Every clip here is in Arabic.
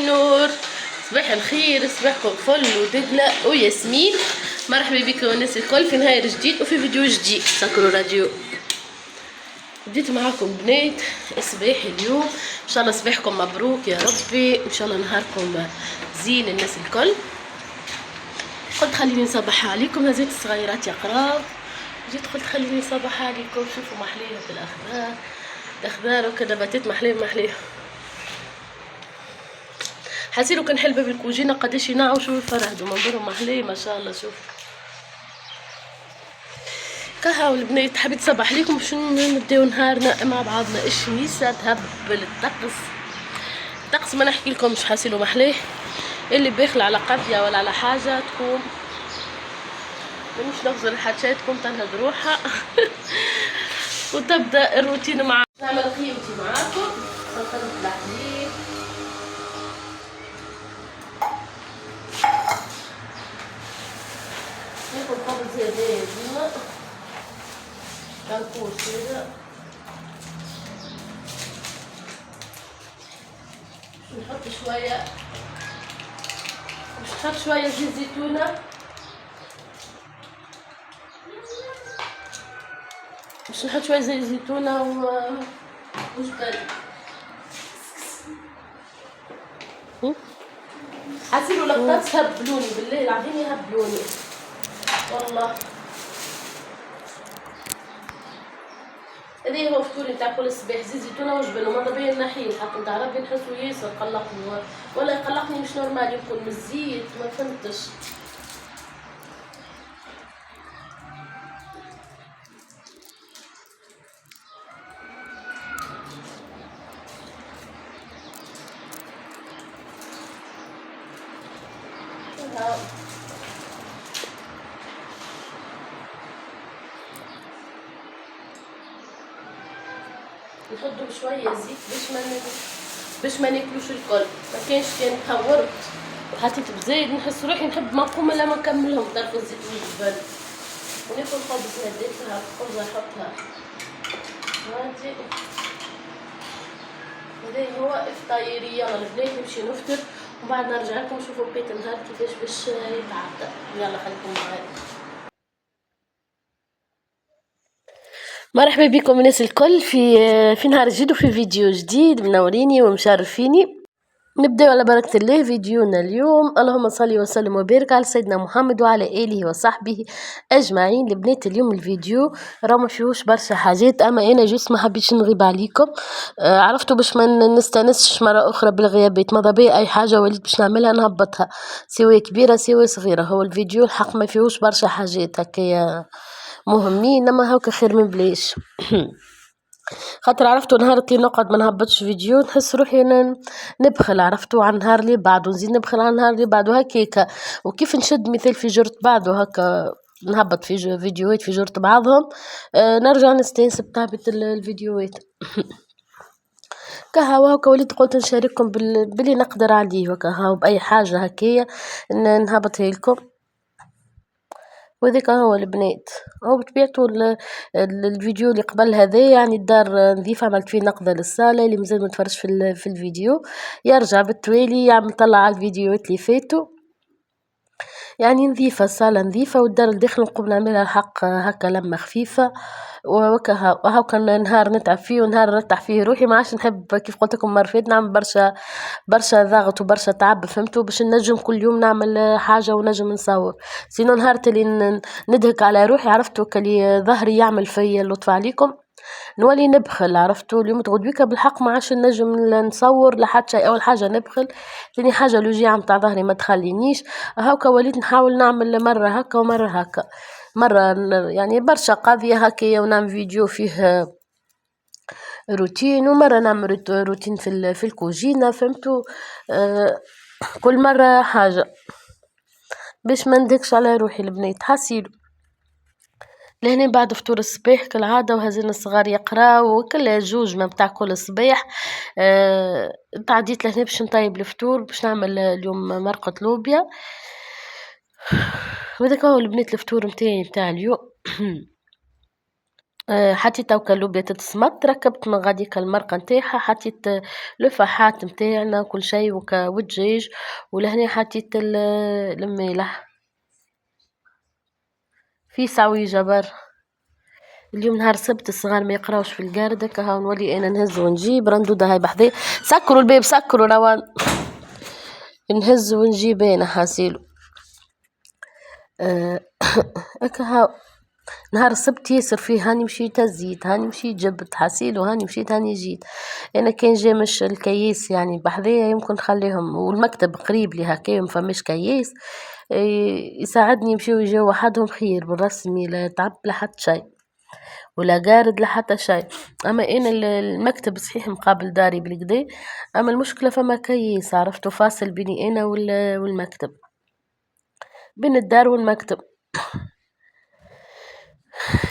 النور، صباح الخير، صباحكم فل ودقلة وياسمين. مرحبا بكم الناس الكل في نهار جديد وفي فيديو جديد. سكروا راديو. بديت معاكم بنات صباح اليوم، ان شاء الله صباحكم مبروك يا ربي، ان شاء الله نهاركم زين الناس الكل. قلت خليني نصبح عليكم هزيت الصغيرات يا قراب، جيت قلت خليني نصبح عليكم. شوفوا محليه في الاخبار وكذا، باتت محليه حسيلو كان حلبة بالكوجينة قداش ينعوا. شوفوا الفرهد ومنظرهم محليه ما شاء الله. شوف كهو البنات، حبيت صباح ليكم باش نبداو نهارنا مع بعضنا. الشميسة تهبل الطقس ما نحكي لكم مش حاسيلو محليه. اللي باخل على قضية ولا على حاجة تكون مانيش نغزر حاجاتكم تنهد روحها وتبدا الروتين مع نعمل قيمتي معاكم. سلطة الحليب، ناكل خبز هدايا ديما كنكوش هذا. نحط شوية زيت زيتونة، باش نحط شوية زيت زيتونة وجبن. حسيلو لقطات هبلوني بالله العظيم، يهبلوني والله. هذا هو فطوري نتاع كل صباح، زيت زيتونة وجبن وماذا بيا النحيل. الحق نتاع ربي نحسو ياسر قلقني، ولا يقلقني مش نورمال، يكون من الزيت ما فهمتش. نحطو بشويه زيت باش ما ناكلوش الكل. ما كانش كان خورت وحطيت بزايد نحس روحي نحب ما نقوم الا ما نكملهم طرف الزيت والجبن. وناكل خبز هديتها خبزه نحطها هادي. هذا هو افطايري. يلا البنات نمشي نفطر وبعد نرجع لكم نشوفوا بقية النهار كيفاش باش يتعدى. يلا خليكم معايا. مرحبا بكم الناس الكل في نهار جديد وفي فيديو جديد. منوريني ومشرفيني. نبدأ على بركة الله فيديونا اليوم. اللهم صل وسلم وبارك على سيدنا محمد وعلى آله وصحبه أجمعين. البنات اليوم الفيديو راه ما فيهوش برشا حاجات، أما أنا جوست ما حبيتش نغيب عليكم. عرفتوا باش ما نستانسش مرة أخرى بالغيابات. ماذا بيا أي حاجة وليت باش نعملها نهبطها، سواء كبيرة سواء صغيرة. هو الفيديو الحق ما فيهوش برشا حاجات هكايا مهمين، أما هاكا خير من بلاش خاطر عرفتوا نهار اللي نقعد ما نهبطش فيديو نحس روحي نبخل. عرفتوا على النهار اللي بعده نزيد نبخل على النهار اللي بعده هكاكا. وكيف نشد مثال في جرة بعده هكا نهبط في فيديوهات في جرة بعضهم، نرجع نستانس بتهبط الفيديوهات كهوا هكا. وليت قلت نشارككم باللي نقدر عليه وكهوا بأي حاجة هكايا نهبطها لكم. وذاك هو البنات. هو بطبيعته الفيديو اللي قبل هذا يعني الدار نظيفة، عملت فيه نقدة للصالة. اللي مازال متفرج في الفيديو يرجع بالتوالي يعمل طلع على الفيديوهات اللي فاتوا. يعني نظيفة الصالة نظيفة، والدار الداخل نقوم نعملها الحق هكا لما خفيفة. وهكا نهار نتعب فيه ونهار نرتاح فيه روحي. ما عادش نحب كيف قلت لكم مرة فاتت نعمل برشا ضغط وبرشا تعب، فهمتوا، باش نجم كل يوم نعمل حاجة ونجم نصور. سينو نهار اللي ندهك على روحي عرفتوا كلي ظهري يعمل فيا اللطف عليكم نولي نبخل. عرفتوا اليوم تغدويكا بالحق ما عادش نجم نصور لحد شيء. اول حاجه نبخل، ثاني حاجه الوجيعه متاع ظهري ما تخلينيش. هاكا وليت نحاول نعمل مره هكا ومره هكا، مره يعني برشا قضيه هكايا ونعمل فيديو فيه روتين، ومره نعمل روتين في الكوجينه، فهمتوا. كل مره حاجه باش ما ندكش على روحي البنات. حسيلو لهنا بعد فطور الصباح كالعادة، وهزين الصغار يقراو وكل جوج ما متاع كل صباح. تعديت لهنا باش نطيب الفطور، باش نعمل اليوم مرقة لوبيا. وهذاك هو البنات الفطور متاعي متاع اليوم. حطيت هاكا اللوبيا تتسمط، ركبت من غاديكا المرقة نتاعها، حطيت الفحات نتاعنا وكل شي والدجاج، ولهنا حطيت المالح في سعويجة برا. اليوم نهار السبت الصغار ما يقراوش في القارد هكا، هاو نولي انا نهز ونجيب رندودة هاي بحذايا. سكروا الباب سكروا روان. نهز ونجيب انا حاسيلو. هكا هاو نهار السبت ياسر فيه، هاني مشيت هزيت، هاني مشيت جبت حاسيل، وهاني مشيت هاني جيت. انا كان جا مش الكياس يعني بحذايا يمكن نخليهم، والمكتب قريب لي هكا ما فماش كياس يساعدني يمشيو يجيو وحدهم خير بالرسمي، لا تعب لا حتى شي ولا قارد لا حتى شي. اما انا المكتب صحيح مقابل داري بالكدا، اما المشكلة فما كياس عرفتو فاصل بيني انا والمكتب، بين الدار والمكتب.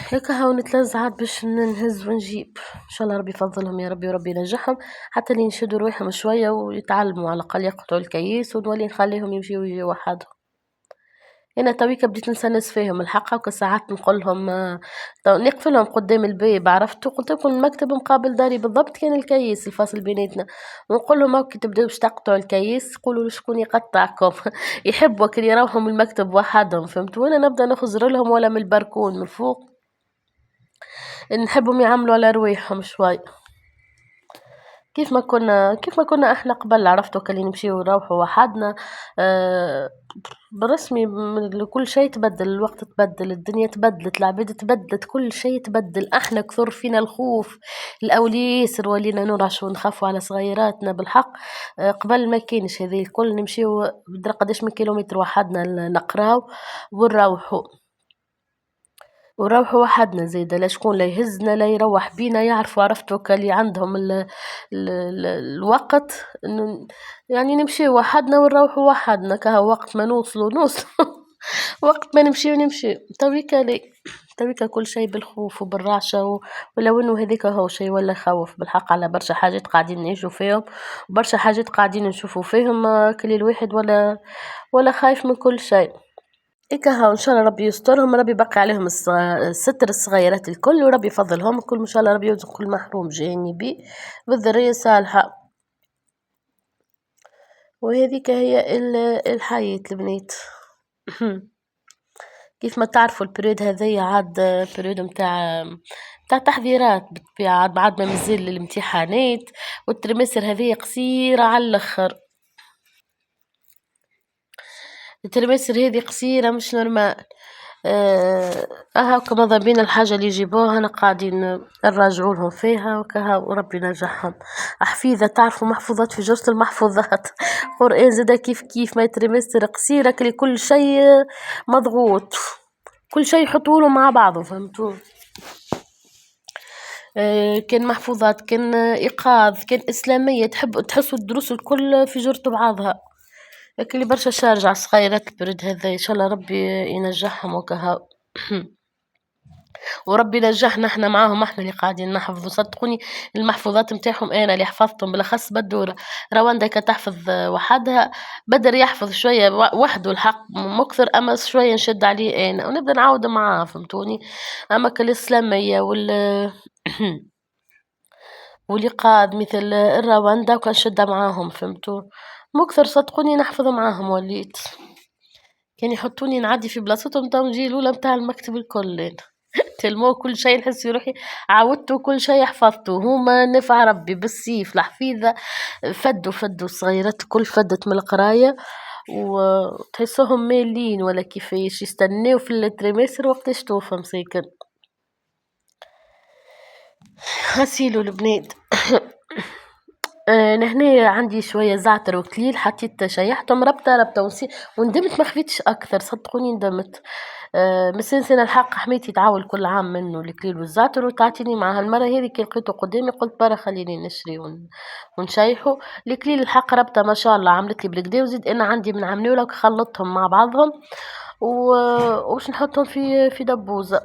هيك هاو نتلزعت باش نهز ونجيب ان شاء الله ربي يفضلهم يا ربي وربي ينجحهم، حتى اللي ينشدوا رويحهم شويه ويتعلموا على الاقل يقطعوا الكيس، ونولي نخليهم يمشيو ويجيو وحدهم. انا تويكا بديت نسنس فيهم الحق، وكا ساعات نقول لهم نقفلهم قدام الباب عرفتوا، قلت لكم المكتب مقابل داري بالضبط، كان الكيس الفاصل بيناتنا، ونقول لهم هاكي تبداو باش تقطعوا الكيس قولوا شكون يقطعكم. يحبوا كي يروحوا من المكتب وحدهم فهمتوا، وانا نبدا نخزر لهم ولا من البركون من فوق، نحبهم يعملوا على رواحهم شوي، كيف ما كنا احنا قبل عرفتوا كلي نمشيو نروحوا وحدنا. بالرسمي كل شيء تبدل، الوقت تبدل، الدنيا تبدلت، العباد تبدلت، كل شيء تبدل، احنا كثر فينا الخوف، الاولياء ياسر ولينا نرعشوا ونخافوا على صغيراتنا بالحق. قبل ما كانش هذه الكل، نمشيو بدرا قداش من كيلومتر وحدنا نقراو ونروحوا وحدنا زيدا، لا شكون لا يهزنا لا يروح بينا، يعرفوا عرفتوا كاللي عندهم الوقت انه يعني نمشيو وحدنا ونروحوا وحدنا، كهو وقت ما نوصلوا وقت ما نمشيو تويكا لي، تويكا كل شيء بالخوف وبالرعشة ولو انه هذيك هو شيء ولا يخوف بالحق، على برشا حاجات قاعدين نعيشوا فيهم وبرشا حاجات قاعدين نشوفوا فيهم، كل الواحد ولا خايف من كل شيء. هيك هاو ان شاء الله ربي يسترهم، ربي يبقي عليهم الستر الصغيرات الكل، وربي يفضلهم الكل ان شاء الله، ربي يرزق كل محروم جانبي بالذرية صالحة. وهذيك هي الحياة البنات. كيف ما تعرفوا البريود هذايا عاد بريود متاع تحضيرات بالطبيعة، عاد بعد ما مازال الامتحانات، والترمسر هذه قصيرة على الاخر، الترمسر هذه قصيرة مش نورمال. هاكا ماذا بينا الحاجة اللي يجيبوها أنا قاعدين نراجعوا لهم فيها وكها، وربي ينجحهم. حفيظة تعرفوا محفوظات في جرس المحفوظات. قرآن زادا كيف ما يترمستر قصيرة كل شيء مضغوط، كل شيء يحطوله مع بعضه فهمتوا. كان محفوظات، كان إيقاظ، كان إسلامية، تحسوا الدروس الكل في جرة بعضها، لكن اللي برشا شارجة على الصغيرات البرد هذا ان شاء الله ربي ينجحهم وكها. وربي نجحنا احنا معاهم، احنا اللي قاعدين نحفظوا صدقوني، المحفوظات نتاعهم انا اللي حفظتهم بالاخص بدورة. رواندا كتحفظ وحدها، بدر يحفظ شوية وحده الحق مكثر، اما شوية نشد عليه انا ونبدا نعاود معاه فهمتوني. اما كالاسلامية والإيقاظ مثل الرواندا وكان شدة معاهم فهمتوا، مكثر صدقوني نحفظ معاهم وليت، كان يحطوني نعدي في بلاصتهم تو نجي الأولى متاع المكتب الكل. تلمو كل شيء نحس روحي عودته كل شيء حفظته، هما نفع ربي بالسيف الحفيظة فدوا الصغيرات الكل فدت من القراية، وتحسوهم مالين ولا كيفاش يستناو في التريمستر وقتاش توفى مساكن. غسيلو البنات. لهنا عندي شوية زعتر وكليل، حطيت شيحتهم ربطة وندمت ما خفيتش أكثر صدقوني ندمت. مسنسنة الحق حميتي تعاول كل عام منه الكليل والزعتر وتعطيني معها، المرة هذه كي لقيته قدامي قلت برا خليني نشري ونشيحه. الكليل الحق ربطة ما شاء الله عملت لي بالكدا، وزيد أنا عندي من عملي ولو خلطتهم مع بعضهم وش نحطهم في دبوزة.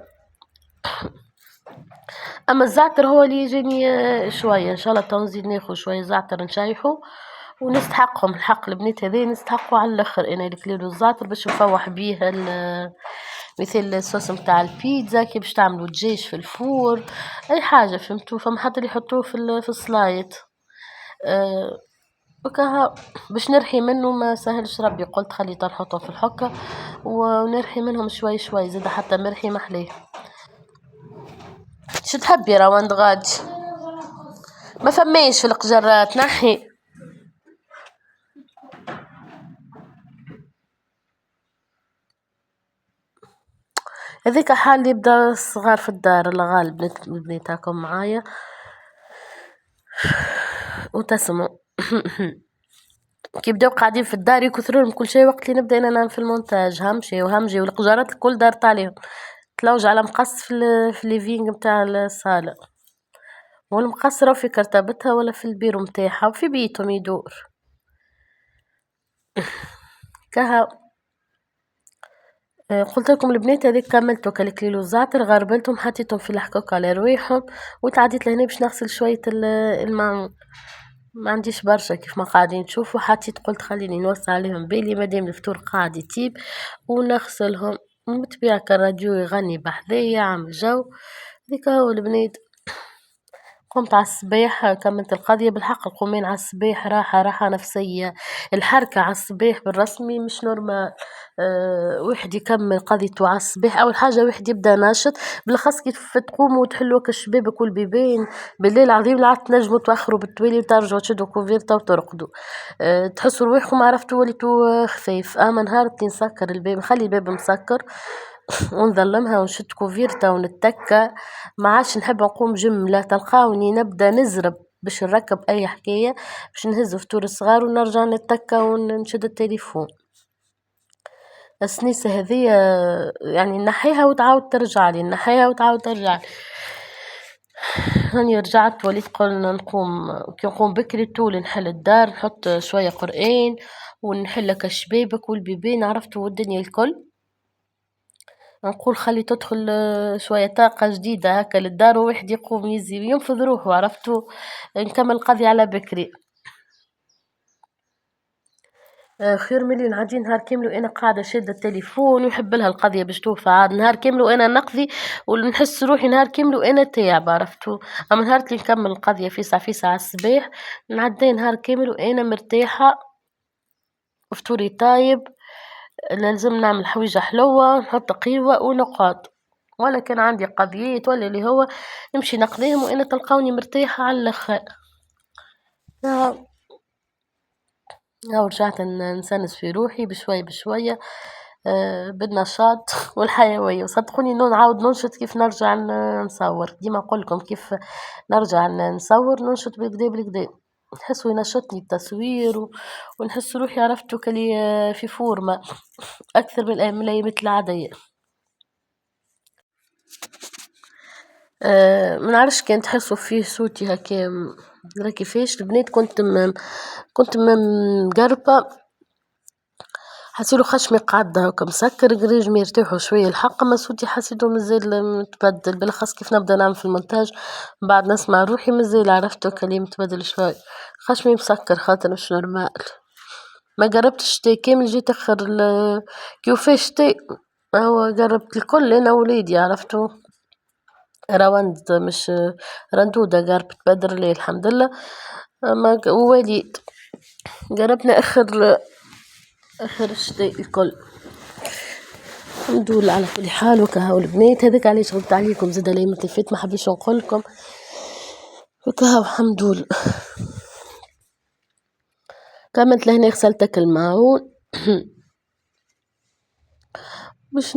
اما الزعتر هو اللي يجيني شويه ان شاء الله، تو نزيد ناخذ شويه زعتر نشيحه ونستحقهم الحق البنات هذي نستحقوا على الاخر، انا الكليل والزعتر باش نفوح بيه مثل الصوص متاع البيتزا، كي باش تعملوا دجاج في الفور، اي حاجه فهمتوا. فما حتى اللي يحطوه في السلايط. وكها باش نرحي منه، ما سهلش ربي، قلت خلي نحطه في الحكة ونرحي منهم شوي شوي، زاد حتى مرحي محليه. شو تحبي روان غاد؟ ما فماش في القجرات، نحي. هذيك حال يبدا الصغار في الدار، الله غالب البنات هاكم معايا وتسمعوا. كي بداو قاعدين في الدار يكثرون كل شيء، وقت اللي نبدا انا نعمل في المونتاج همشي وهمجي، والقجارات الكل دارت عليهم، تلوج على مقص في الليفينغ متاع الصالة، والمقص راهو في كرتبتها ولا في البيرو متاعها وفي بيتهم يدور. كها قلت لكم البنات هذيك كملتو كالكليل والزعتر، غربلتهم حطيتهم في الحكوك على رواحهم، وتعديت لهنا باش نغسل شوية الماء. ما عنديش برشا كيف ما قاعدين تشوفوا، حطيت قلت خليني نوسع عليهم بالي مادام الفطور قاعد يطيب ونغسلهم. بالطبيعة كالراديو يغني بحذايا عامل جو. هذيك هو البنات. قمت على الصباح كملت القضية، بالحق القومين على الصباح راحة نفسية. الحركة على الصباح بالرسمي مش نورمال. واحد يكمل قضيته على الصباح، أول حاجة واحد يبدأ ناشط، بالأخص كيف تقوموا وتحلوا كالشبابك والبيبان بالليل العظيم، لا تنجموا توخروا بالتوالي وترجعوا تشدوا كوفيرتا وترقدوا. تحسوا روحكم عرفتوا وليتوا خفيف. أما نهار اللي نسكر الباب، نخلي الباب مسكر ونظلمها ونشد كوفيرتا ونتكى، ما عادش نحب نقوم جيم، لا تلقاوني نبدا نزرب باش نركب اي حكايه، باش نهز فطور الصغار ونرجع نتكى ونشد التليفون. السنيسه هذيا يعني نحيها وتعاود ترجع لي، نحيها وتعاود ترجع لي. هاني رجعت وليت قلنا نقوم، كي نقوم بكري طول نحل الدار، نحط شويه قرآن ونحل لك الشبابك والبيبان عرفتوا والدنيا الكل. نقول خلي تدخل شوية طاقة جديدة هكا للدار، وواحد يقوم ينفذ روحه عرفتوا. نكمل القضية على بكري. خير ملي نعدي نهار كامل وانا قاعدة شادة التليفون، ويحب لها القضية باش توفى عاد نهار كامل وانا نقضي، ونحس روحي نهار كامل وانا تاعبة عرفتوا. اما نهار اللي نكمل القضية في ساعة الصباح، نعدي نهار كامل وانا مرتاحة، فطوري طايب، لازم نعمل حويجة حلوة، نحط قهوة ونقعد، ولا كان عندي قضيات ولا اللي هو نمشي نقضيهم وأنا تلقاوني مرتاحة على الآخر. هاو رجعت نسنس في روحي بشوية بشوية. بالنشاط والحيوية، وصدقوني نعاود ننشط كيف نرجع نصور. ديما نقول لكم كيف نرجع نصور ننشط بالكدا بالكدا، نحس ينشطني التصوير ونحس روحي عرفتو كلي في فورمة أكثر من الأيامات العادية. ما نعرفش كان تحسوا فيه صوتي هكا درا كيفاش البنات، كنت مقربة، حسيلو خشمي قاعدة هكا مسكر قريج ما يرتاحوا شوية الحق، ما صوتي حسيته مازال متبدل، بالأخص كيف نبدا نعمل في المونتاج بعد نسمع روحي مازال عرفتو كلام متبدل شوي، خشمي مسكر خاطر مش نورمال. ما جربتش شتاء كامل، جيت اخر كيفاش شتاء، هو جربت الكل انا ووليدي عرفتو. روند مش رندودة قربت بدر لي الحمد لله. أما ووليد قربنا آخر الشتاء الكل الحمد لله على كل حال. وكهو البنات هذاك علاش غلطت عليكم زاد الأيام اللي فاتت، ما حبيتش نقول لكم. وكهو الحمد لله. كملت لهنا غسلتك الماعون. باش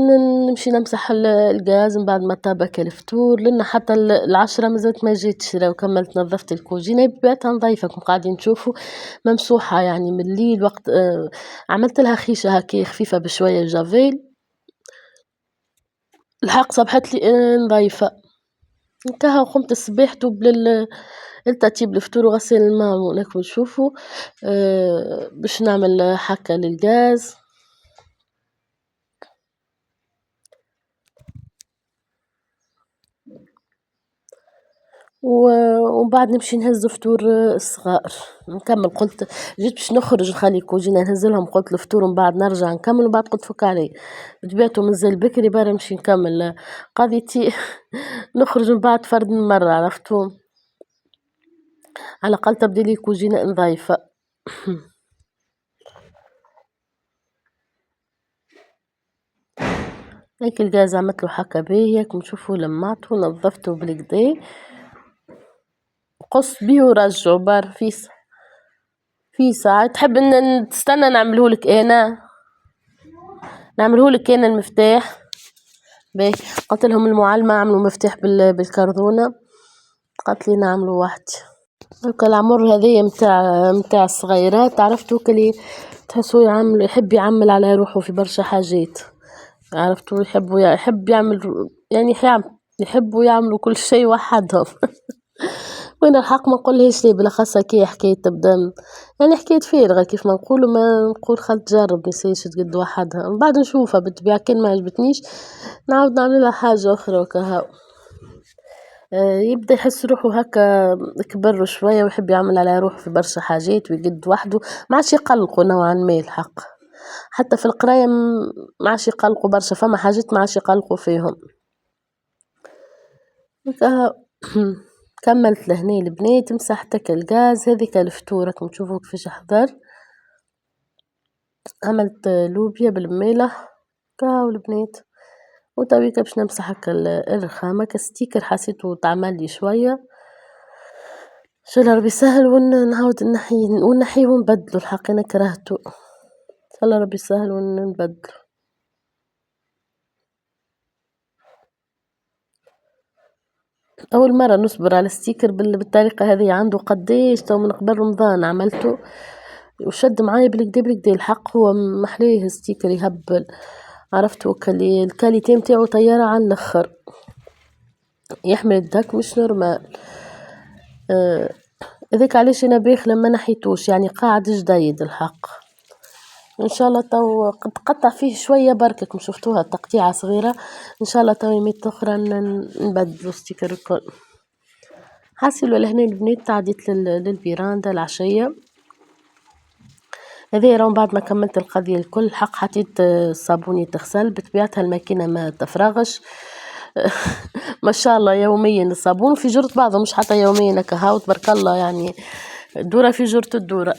نمشي نمسح الغاز من بعد ما طابك الفطور، لأن حتى العشرة مازالت ما جيتش، لو كملت نظفت الكوجينة بيتها نظيفة كم قاعدين تشوفوا ممسوحة يعني من الليل وقت. عملت لها خيشة هكي خفيفة بشوية جافيل، الحق صبحت لي نظيفة. كها قمت الصباح دوب للترتيب الفطور وغسيل الماعون هاكم نشوفوا. باش نعمل حكة للغاز. ومن بعد نمشي نهز فطور الصغار نكمل. قلت جيت باش نخرج نخليك وجينا نهزلهم، قلت الفطور ومن بعد نرجع نكمل، ومن بعد قلت فك علي بطبيعته مازال بكري برا نمشي نكمل قضيتي. نخرج من بعد فرد من مرة عرفتو، على الأقل تبدي لي كوجينة نظيفة. هيك الغاز عملت له حكا باهية كم تشوفوا، لمعته ونظفته بالكدا، قص بيه ورجعه بار في ساعة. تحب ان تستنى نعملهولك انا نعملهولك انا المفتاح باهي. قلت لهم المعلمة عملوا مفتاح بالكرتونة، قالت لي نعملوا وحدي. هكا العمر هذيا متاع الصغيرات، عرفتوا كلي تحسوا يحب يعمل على روحه في برشا حاجات، عرفتوا يحب يعمل يعني يحبوا يعملوا كل شيء وحدهم. وين الحق ما نقولهاش ليه، بالاخص كي حكاية تبدا يعني حكاية فارغة كيف ما نقولوا، ما نقول خل تجرب ميسايش تقد وحدها، من بعد نشوفها بالطبيعة كان ما عجبتنيش نعاود نعمل لها حاجة أخرى وكهو. يبدا يحس روحه هكا كبر شوية ويحب يعمل على روحه في برشا حاجات ويقد وحده، ما عادش يقلقوا نوعا ما الحق، حتى في القراية ما عادش يقلقوا برشا، فما حاجات ما عادش يقلقوا فيهم هكا. كملت لهنا البنات، مسحتك الغاز، هذيك الفطور راكم تشوفوا كيفاش حضر. عملت لوبيا بالملح كاو البنات، وتويكا باش نمسح هكا الرخامة كستيكر، حسيته تعمل لي شوية، ان شاء الله ربي يسهل ونعاود نحيه ونبدلو، الحق انا كرهته، ان شاء الله ربي يسهل ونبدلو. اول مرة نصبر على ستيكر بالطريقة هذه، عنده قديش تو من قبل رمضان عملته وشد معايا بالكدا الحق، هو محليه ستيكر يهبل، عرفتوا الكاليتي متاعو طيارة على الاخر، يحمل الدك مش نورمال. هذاك علاش انا باخلة ما نحيتوش، يعني قاعد جديد الحق، ان شاء الله تو قد قطع فيه شوية برككم شفتوها تقطيعة صغيرة، ان شاء الله تو يميت اخرى نبدلو ستيكر الكل. حاسلوا لهنا البنات تعديت للفيراندا العشية هذه، راهم بعد ما كملت القضية الكل حق حطيت صابوني تغسل، بطبيعتها الماكينة ما تفرغش. ما شاء الله يوميا الصابون في جرة بعضه، مش حتى يوميا هكا تبارك الله، يعني الدورة في جرة الدورة.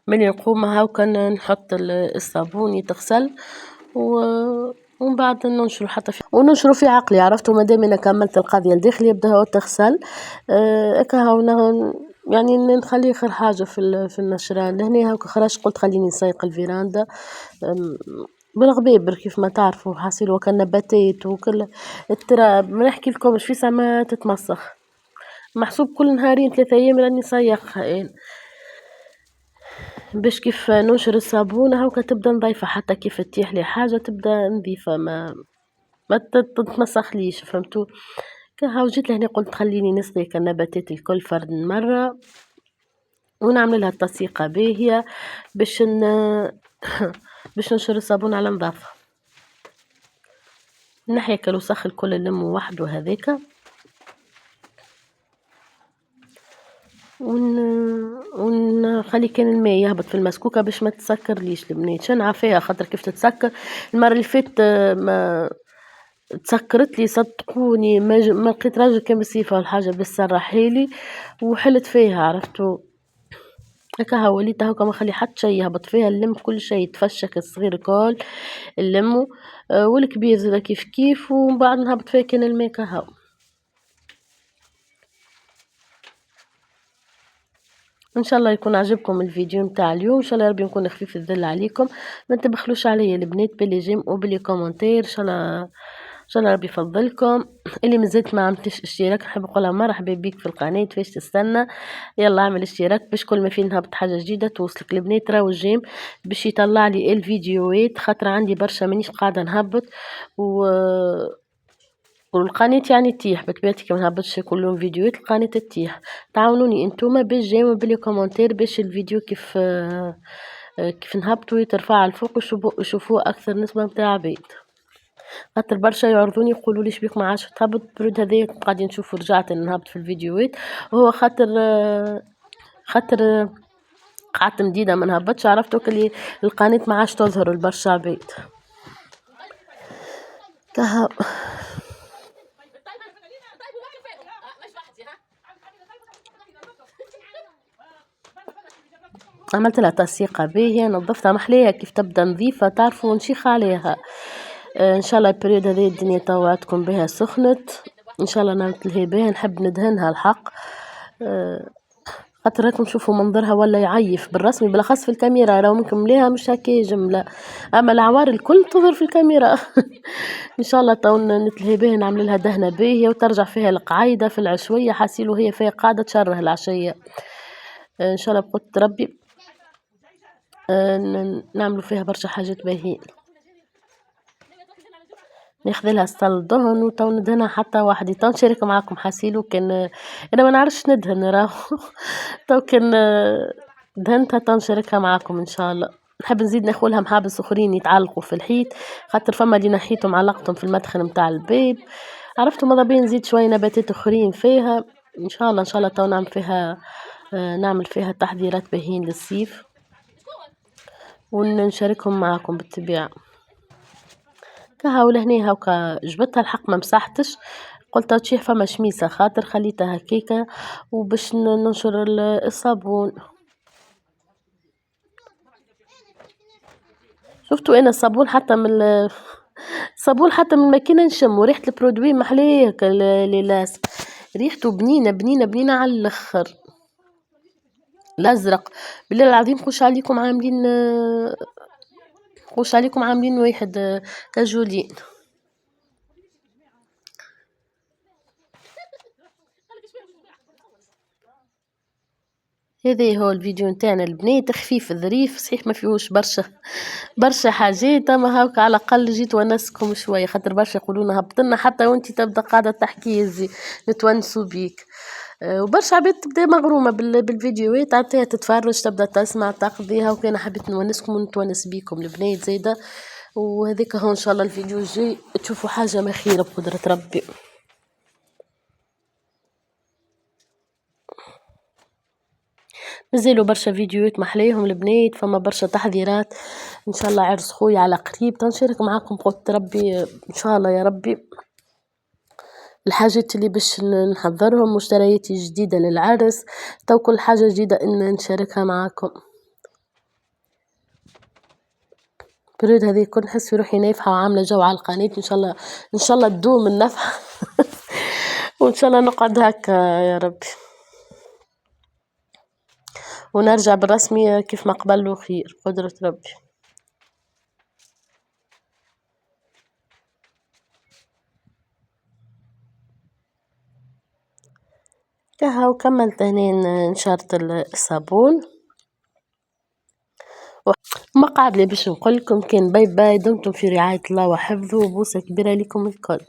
من نقوم هاو كان نحط الصابون يتغسل ومن بعد ننشرو حتى وننشرو في عقلي، عرفتوا مادام انا كملت القضية الداخلية يبدا هو تغسل هكا هاو يعني نخليه اخر حاجة في النشران لهنا. هاكا خرجت قلت خليني نسيق الفيراندا بالغبيبر كيف ما تعرفوا، حاصل وكان نباتات وكل التراب، ما نحكي لكمش في ساعة ما تتمسخ، محسوب كل نهارين 3 أيام راني نسيقها يعني. باش كيف ننشر الصابونة هاكا تبدا نظيفة، حتى كيف تطيح لي حاجة تبدا نظيفة، ما تتمسخليش، فهمتوا. هاو جيت لهنا قلت خليني نسقي النباتات الكل فرد مرة ونعمل لها التسيقة باهية باش باش ننشر الصابون على نظافة، نحي الوسخ الكل نلمو وحده هذاك ونخلي كان الماء يهبط في المسكوكة باش ما تسكرليش البنات، شن عافية خاطر كيف تتسكر. المرة اللي فاتت ما تسكرت لي صدقوني، ما لقيت راجل كان بصيفة ولا حاجة بس سرحيلي وحلت فيها، عرفتوا هكا وليت هكا ما خلي حتى شي يهبط فيها، نلم كل شي يتفشك، الصغير الكل نلمو والكبير زادا كيف كيف، ومن بعد نهبط فيها كان الماء كهو. ان شاء الله يكون عجبكم الفيديو نتاع اليوم، ان شاء الله ربي نكون خفيف الظل عليكم، ما تبخلوش عليا البنات باللي جيم وباللي كومنتير، ان شاء الله ان شاء الله ربي يفضلكم. اللي مازلت ما عملتش اشتراك نحب نقولها مرحبا بيك في القناه، فاش تستنى يلا اعمل اشتراك باش كل ما في نهبط حاجه جديده توصلك. البنات راهو الجيم باش يطلع لي الفيديوهات خاطر عندي برشا مانيش قاعده نهبط والقناة يعني تطيح بطبيعتي كي منهبطش كل يوم فيديوهات القناة تطيح. تعاونوني انتوما باش جايو بلي كومنتير باش الفيديو كيف نهبطو يترفع لفوق ويشوفوه اكثر نسبة متاع عباد. خاطر برشا يعرضوني يقولوا لي شبيك ما عادش تهبط البرود هذايا، قاعدين نشوفوا رجعت نهبط في الفيديوهات، هو خاطر قعدت مديدة ما نهبطش، عرفت اللي القناة ما عادش تظهر لبرشا عباد. كهو عملت لها تسيقة باهية، نظفتها محليها كيف تبدا نظيفة تعرفوا نشيخ عليها. ان شاء الله البريود هذه الدنيا توا تكون بها سخنت، ان شاء الله نعملها بها، نحب ندهنها الحق. خاطر راكم تشوفوا منظرها ولا يعيف بالرسمي، بالاخص في الكاميرا راهو مكملاها مش هكا جملة، اما العوار الكل تظهر في الكاميرا. ان شاء الله تو نتلهي بها، نعمل لها دهنة باهية وترجع فيها القعيدة في العشوية، حاسيلو هي فيها قاعدة تشره العشية. ان شاء الله بقدرة ربي نعملوا فيها برشا حاجات باهيين. ناخذ لها ستال دهن وتو ندهنها حتى وحدي، تو نشارك معاكم حاسيلو كان انا ما نعرفش ندهن راهو. تو كان دهنتها تو نشاركها معاكم ان شاء الله. نحب نزيد ناخذ محابس اخرين يتعلقوا في الحيط، خاطر فما اللي نحيتهم علقتهم في المدخل نتاع الباب، عرفتوا ماذا بين نزيد شويه نباتات اخرين فيها. ان شاء الله تو نعمل فيها تحضيرات باهين للصيف ونشاركهم معاكم بالطبيعة. كهو لهنا هاكا جبتها الحق ما مسحتش، قلت تشيح فما شميسة خاطر خليتها هكاكا وباش ننشر الصابون. شفتوا انا الصابون حتى من الصابون حتى من الماكينة نشم، وريحة البرودوي محليه هكا لاس، ريحته بنينة بنينة بنينة على الاخر. الازرق بالله العظيم خوش عليكم عاملين واحد كجولين. هذا هو الفيديو نتاعنا البنات، خفيف ظريف صحيح ما فيهوش برشا حاجات، اما هاكا على الاقل جيت ونسكم شويه، خاطر برشا يقولون هبطلنا حتى وانت تبدا قاعده تحكي يزي نتونسوا بيك. وبرشا عباد تبدا مغرومه بالفيديوهات، عطيها تتفرج تبدا تسمع تقضيها، وكان حبيت نونسكم ونتونس بيكم البنات زايده. وهذيك هو ان شاء الله الفيديو الجاي تشوفوا حاجه ما خيره بقدره ربي. نزلوا برشا فيديوهات محليهم البنات، فما برشا تحذيرات ان شاء الله. عرس خويا على قريب تنشارك معاكم قلت ربي ان شاء الله يا ربي الحاجات اللي باش نحضرهم، مشترياتي جديدة للعرس، تو كل حاجة جديدة ان نشاركها معاكم. بريد هذه كل نحس في روحي نافحة وعاملة جو على القناة، ان شاء الله تدوم النفحة. وان شاء الله نقعد هكا يا ربي، ونرجع بالرسمي كيف ما قبل خير قدرة ربي. كهو كملت هنا نشرت الصابون وما قاعد لي باش نقولكم كان باي باي، دمتم في رعاية الله وحفظه، وبوسة كبيرة لكم الكل.